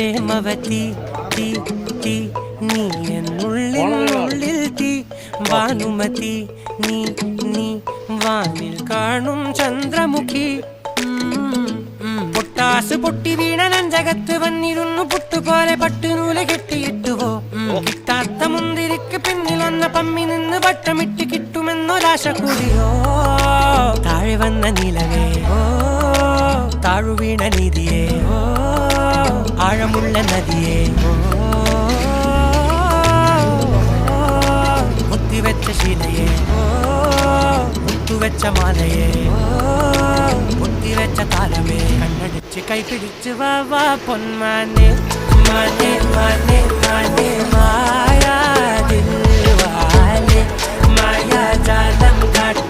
പ്രേമവതി തീ തീ നീ എന്നുള്ളിൽ തീ ഭാനുമതി നീ നീ വാനിൽ കാണും ചന്ദ്രമുഖി പൊട്ടാസ് പൊട്ടി വീണ നെഞ്ചകത്ത് വന്നിരുന്നു പുട്ടുപോലെ പട്ടുനൂല് കെട്ടിയിട്ടുവോ കിട്ടാത്ത മുന്തിരിക്ക് പിന്നിൽ വന്ന പമ്മി നിന്ന് വട്ടമിട്ട് കിട്ടുമെന്നൊരാശ കൂടിയോ താഴെ വന്ന നിലവേ ഓ താഴു വീണ നിധിയേ ഓ ആഴമുള്ള നദിയേ മുത്തിവെച്ച ശീലയേ മുത്തുവെച്ച മാലയേ മുത്തിവെച്ച താലമേ കണ്ണടിച്ച് കൈപിടിച്ച് വാ വാ പൊന്മാനെ മാനെ മാനെ മാനെ മായാ ദിൽവാലെ മായാ ജാലം കാട്ടി